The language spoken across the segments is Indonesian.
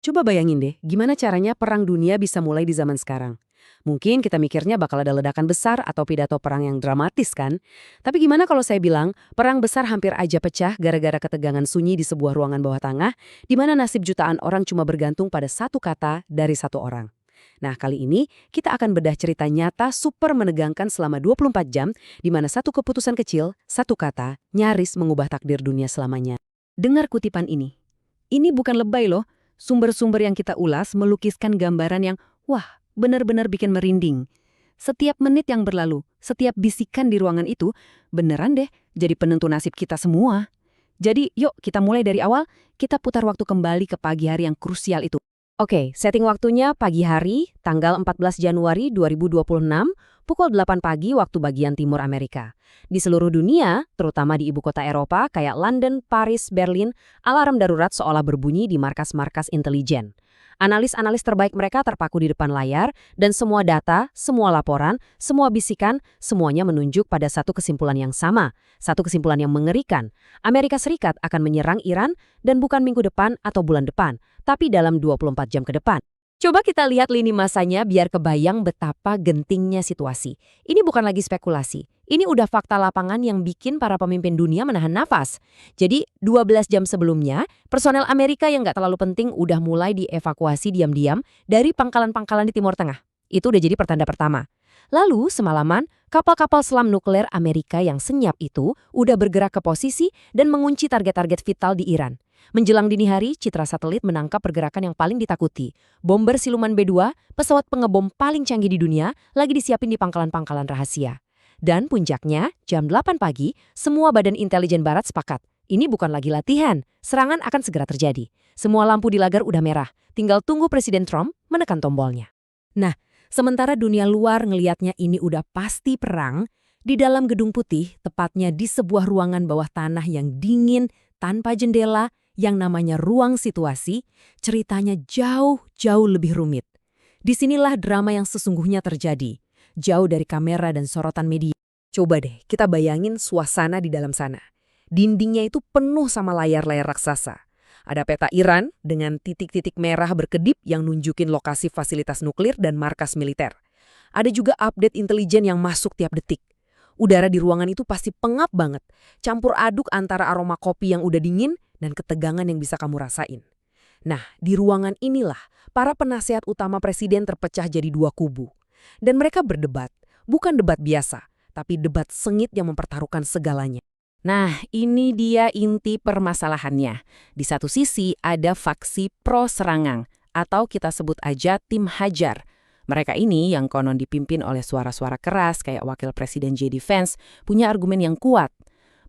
Coba bayangin deh, gimana caranya perang dunia bisa mulai di zaman sekarang. Mungkin kita mikirnya bakal ada ledakan besar atau pidato perang yang dramatis kan? Tapi gimana kalau saya bilang, perang besar hampir aja pecah gara-gara ketegangan sunyi di sebuah ruangan bawah tanah, di mana nasib jutaan orang cuma bergantung pada satu kata dari satu orang. Nah, kali ini kita akan bedah cerita nyata super menegangkan selama 24 jam, di mana satu keputusan kecil, satu kata, nyaris mengubah takdir dunia selamanya. Dengar kutipan ini. Ini bukan lebay loh. Sumber-sumber yang kita ulas melukiskan gambaran yang, wah, benar-benar bikin merinding. Setiap menit yang berlalu, setiap bisikan di ruangan itu, beneran deh jadi penentu nasib kita semua. Jadi, yuk kita mulai dari awal, kita putar waktu kembali ke pagi hari yang krusial itu. Oke, setting waktunya pagi hari, tanggal 14 Januari 2026, pukul 8 pagi waktu bagian timur Amerika. Di seluruh dunia, terutama di ibu kota Eropa kayak London, Paris, Berlin, alarm darurat seolah berbunyi di markas-markas intelijen. Analis-analis terbaik mereka terpaku di depan layar, dan semua data, semua laporan, semua bisikan, semuanya menunjuk pada satu kesimpulan yang sama. Satu kesimpulan yang mengerikan. Amerika Serikat akan menyerang Iran, dan bukan minggu depan atau bulan depan, tapi dalam 24 jam ke depan. Coba kita lihat lini masanya biar kebayang betapa gentingnya situasi. Ini bukan lagi spekulasi. Ini udah fakta lapangan yang bikin para pemimpin dunia menahan nafas. Jadi, 12 jam sebelumnya, personel Amerika yang nggak terlalu penting udah mulai dievakuasi diam-diam dari pangkalan-pangkalan di Timur Tengah. Itu udah jadi pertanda pertama. Lalu, semalaman, kapal-kapal selam nuklir Amerika yang senyap itu udah bergerak ke posisi dan mengunci target-target vital di Iran. Menjelang dini hari, citra satelit menangkap pergerakan yang paling ditakuti. Bomber siluman B-2, pesawat pengebom paling canggih di dunia, lagi disiapin di pangkalan-pangkalan rahasia. Dan puncaknya, jam 8 pagi, semua badan intelijen barat sepakat. Ini bukan lagi latihan, serangan akan segera terjadi. Semua lampu di lagar udah merah, tinggal tunggu Presiden Trump menekan tombolnya. Nah, sementara dunia luar ngelihatnya ini udah pasti perang, di dalam Gedung Putih, tepatnya di sebuah ruangan bawah tanah yang dingin, tanpa jendela, yang namanya ruang situasi, ceritanya jauh lebih rumit. Disinilah drama yang sesungguhnya terjadi, jauh dari kamera dan sorotan media. Coba deh, kita bayangin suasana di dalam sana. Dindingnya itu penuh sama layar-layar raksasa. Ada peta Iran dengan titik-titik merah berkedip yang nunjukin lokasi fasilitas nuklir dan markas militer. Ada juga update intelijen yang masuk tiap detik. Udara di ruangan itu pasti pengap banget, campur aduk antara aroma kopi yang udah dingin dan ketegangan yang bisa kamu rasain. Nah, di ruangan inilah para penasehat utama presiden terpecah jadi dua kubu. Dan mereka berdebat, bukan debat biasa, tapi debat sengit yang mempertaruhkan segalanya. Nah, ini dia inti permasalahannya. Di satu sisi ada faksi pro-serangan, atau kita sebut aja tim Hajar. Mereka ini yang konon dipimpin oleh suara-suara keras kayak Wakil Presiden J.D. Vance punya argumen yang kuat.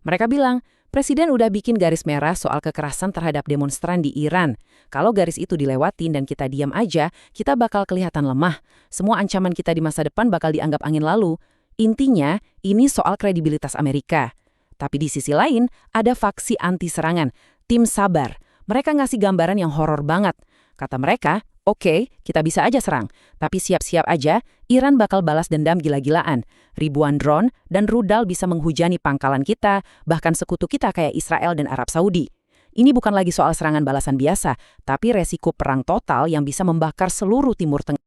Mereka bilang, Presiden udah bikin garis merah soal kekerasan terhadap demonstran di Iran. Kalau garis itu dilewatin dan kita diam aja, kita bakal kelihatan lemah. Semua ancaman kita di masa depan bakal dianggap angin lalu. Intinya, ini soal kredibilitas Amerika. Tapi di sisi lain, ada faksi anti-serangan, tim Sabar. Mereka ngasih gambaran yang horor banget. Kata mereka, oke, kita bisa aja serang, tapi siap-siap aja, Iran bakal balas dendam gila-gilaan. Ribuan drone dan rudal bisa menghujani pangkalan kita, bahkan sekutu kita kayak Israel dan Arab Saudi. Ini bukan lagi soal serangan balasan biasa, tapi resiko perang total yang bisa membakar seluruh Timur Tengah.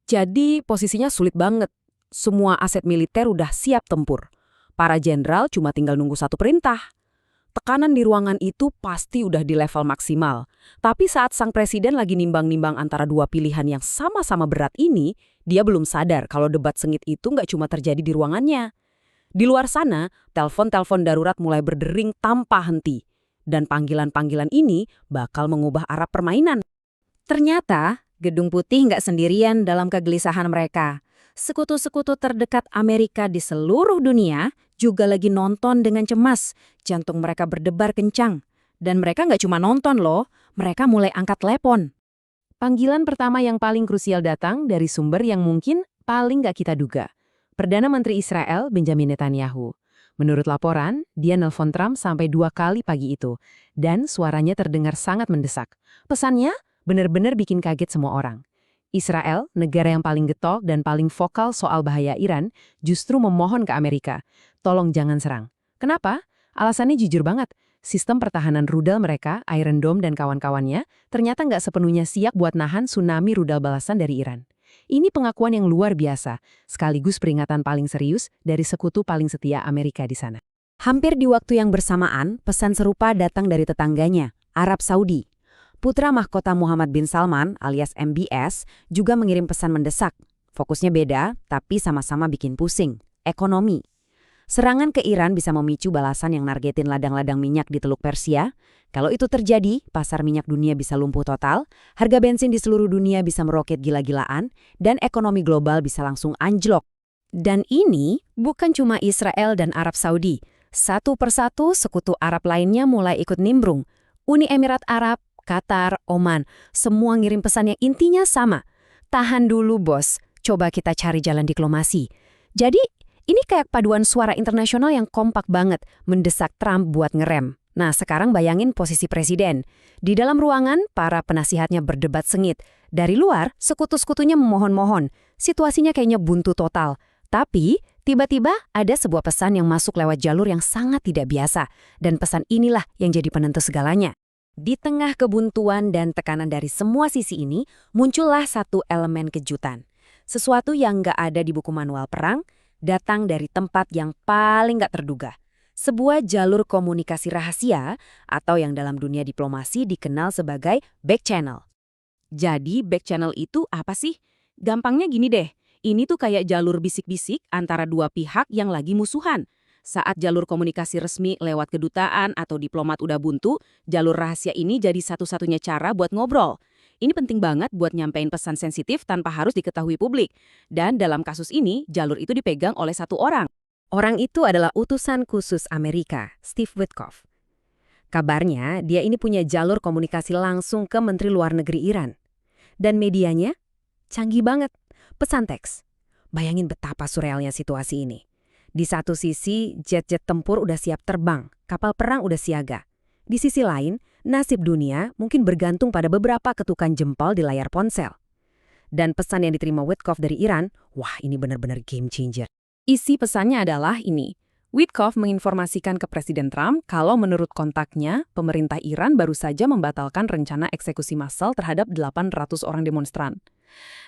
Jadi posisinya sulit banget. Semua aset militer udah siap tempur. Para jenderal cuma tinggal nunggu satu perintah. Tekanan di ruangan itu pasti udah di level maksimal. Tapi saat sang presiden lagi nimbang-nimbang antara dua pilihan yang sama-sama berat ini, dia belum sadar kalau debat sengit itu nggak cuma terjadi di ruangannya. Di luar sana, telepon-telepon darurat mulai berdering tanpa henti. Dan panggilan-panggilan ini bakal mengubah arah permainan. Ternyata, Gedung Putih nggak sendirian dalam kegelisahan mereka. Sekutu-sekutu terdekat Amerika di seluruh dunia juga lagi nonton dengan cemas. Jantung mereka berdebar kencang. Dan mereka nggak cuma nonton loh, mereka mulai angkat telepon. Panggilan pertama yang paling krusial datang dari sumber yang mungkin paling nggak kita duga. Perdana Menteri Israel Benjamin Netanyahu. Menurut laporan, dia nelpon Trump sampai 2 kali pagi itu. Dan suaranya terdengar sangat mendesak. Pesannya benar-benar bikin kaget semua orang. Israel, negara yang paling getol dan paling vokal soal bahaya Iran, justru memohon ke Amerika, tolong jangan serang. Kenapa? Alasannya jujur banget. Sistem pertahanan rudal mereka, Iron Dome dan kawan-kawannya, ternyata nggak sepenuhnya siap buat nahan tsunami rudal balasan dari Iran. Ini pengakuan yang luar biasa, sekaligus peringatan paling serius dari sekutu paling setia Amerika di sana. Hampir di waktu yang bersamaan, pesan serupa datang dari tetangganya, Arab Saudi. Putra mahkota Muhammad bin Salman alias MBS juga mengirim pesan mendesak. Fokusnya beda, tapi sama-sama bikin pusing. Ekonomi. Serangan ke Iran bisa memicu balasan yang nargetin ladang-ladang minyak di Teluk Persia. Kalau itu terjadi, pasar minyak dunia bisa lumpuh total, harga bensin di seluruh dunia bisa meroket gila-gilaan, dan ekonomi global bisa langsung anjlok. Dan ini bukan cuma Israel dan Arab Saudi. Satu persatu sekutu Arab lainnya mulai ikut nimbrung. Uni Emirat Arab, Qatar, Oman, semua ngirim pesan yang intinya sama. Tahan dulu bos, coba kita cari jalan diplomasi. Jadi, ini kayak paduan suara internasional yang kompak banget, mendesak Trump buat ngerem. Nah, sekarang bayangin posisi presiden. Di dalam ruangan, para penasihatnya berdebat sengit. Dari luar, sekutu-sekutunya memohon-mohon. Situasinya kayaknya buntu total. Tapi, tiba-tiba ada sebuah pesan yang masuk lewat jalur yang sangat tidak biasa. Dan pesan inilah yang jadi penentu segalanya. Di tengah kebuntuan dan tekanan dari semua sisi ini, muncullah satu elemen kejutan. Sesuatu yang nggak ada di buku manual perang, datang dari tempat yang paling nggak terduga. Sebuah jalur komunikasi rahasia atau yang dalam dunia diplomasi dikenal sebagai back channel. Jadi back channel itu apa sih? Gampangnya gini deh, ini tuh kayak jalur bisik-bisik antara dua pihak yang lagi musuhan. Saat jalur komunikasi resmi lewat kedutaan atau diplomat udah buntu, jalur rahasia ini jadi satu-satunya cara buat ngobrol. Ini penting banget buat nyampein pesan sensitif tanpa harus diketahui publik. Dan dalam kasus ini, jalur itu dipegang oleh satu orang. Orang itu adalah utusan khusus Amerika, Steve Witkoff. Kabarnya, dia ini punya jalur komunikasi langsung ke Menteri Luar Negeri Iran. Dan medianya? Canggih banget. Pesan teks. Bayangin betapa surrealnya situasi ini. Di satu sisi, jet-jet tempur udah siap terbang, kapal perang udah siaga. Di sisi lain, nasib dunia mungkin bergantung pada beberapa ketukan jempol di layar ponsel. Dan pesan yang diterima Witkoff dari Iran, wah ini benar-benar game changer. Isi pesannya adalah ini. Witkoff menginformasikan ke Presiden Trump kalau menurut kontaknya, pemerintah Iran baru saja membatalkan rencana eksekusi massal terhadap 800 orang demonstran.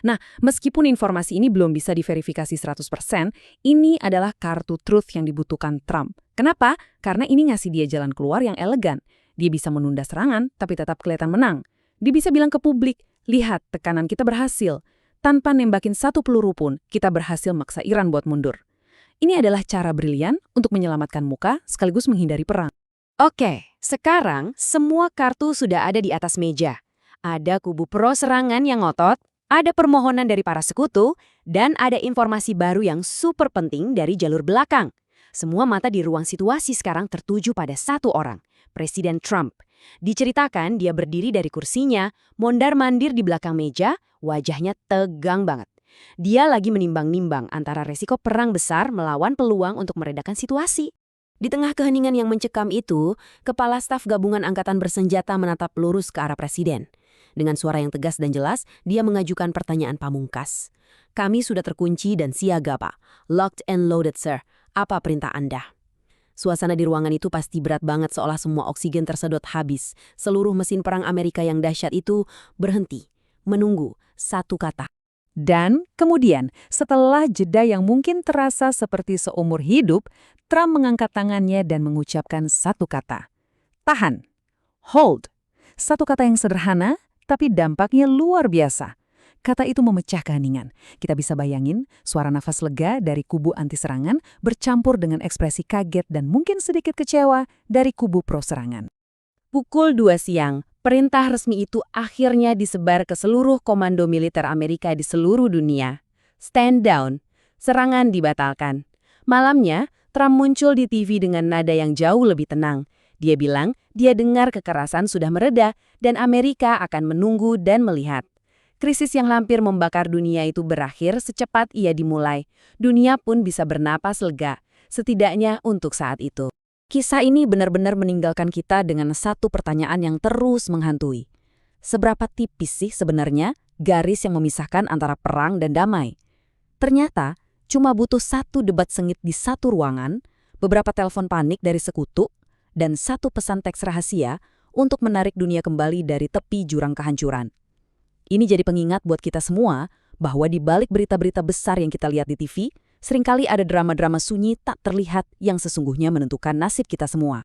Nah, meskipun informasi ini belum bisa diverifikasi 100%, ini adalah kartu truth yang dibutuhkan Trump. Kenapa? Karena ini ngasih dia jalan keluar yang elegan. Dia bisa menunda serangan, tapi tetap kelihatan menang. Dia bisa bilang ke publik, lihat, tekanan kita berhasil. Tanpa nembakin satu peluru pun, kita berhasil maksa Iran buat mundur. Ini adalah cara brilian untuk menyelamatkan muka sekaligus menghindari perang. Oke, sekarang semua kartu sudah ada di atas meja. Ada kubu pro serangan yang ngotot, ada permohonan dari para sekutu, dan ada informasi baru yang super penting dari jalur belakang. Semua mata di ruang situasi sekarang tertuju pada satu orang, Presiden Trump. Diceritakan dia berdiri dari kursinya, mondar-mandir di belakang meja, wajahnya tegang banget. Dia lagi menimbang-nimbang antara resiko perang besar melawan peluang untuk meredakan situasi. Di tengah keheningan yang mencekam itu, Kepala Staf Gabungan Angkatan Bersenjata menatap lurus ke arah Presiden. Dengan suara yang tegas dan jelas, dia mengajukan pertanyaan pamungkas. Kami sudah terkunci dan siaga, Pak. Locked and loaded, sir. Apa perintah Anda? Suasana di ruangan itu pasti berat banget seolah semua oksigen tersedot habis. Seluruh mesin perang Amerika yang dahsyat itu berhenti, menunggu satu kata. Dan kemudian, setelah jeda yang mungkin terasa seperti seumur hidup, Trump mengangkat tangannya dan mengucapkan satu kata. Tahan. Hold. Satu kata yang sederhana, tapi dampaknya luar biasa. Kata itu memecah keheningan. Kita bisa bayangin suara nafas lega dari kubu anti serangan bercampur dengan ekspresi kaget dan mungkin sedikit kecewa dari kubu pro serangan. Pukul 2 siang, perintah resmi itu akhirnya disebar ke seluruh komando militer Amerika di seluruh dunia. Stand down. Serangan dibatalkan. Malamnya, Trump muncul di TV dengan nada yang jauh lebih tenang. Dia bilang dia dengar kekerasan sudah mereda dan Amerika akan menunggu dan melihat. Krisis yang hampir membakar dunia itu berakhir secepat ia dimulai. Dunia pun bisa bernapas lega, setidaknya untuk saat itu. Kisah ini benar-benar meninggalkan kita dengan satu pertanyaan yang terus menghantui. Seberapa tipis sih sebenarnya garis yang memisahkan antara perang dan damai? Ternyata, cuma butuh satu debat sengit di satu ruangan, beberapa telepon panik dari sekutu, dan satu pesan teks rahasia untuk menarik dunia kembali dari tepi jurang kehancuran. Ini jadi pengingat buat kita semua bahwa di balik berita-berita besar yang kita lihat di TV, seringkali ada drama-drama sunyi tak terlihat yang sesungguhnya menentukan nasib kita semua.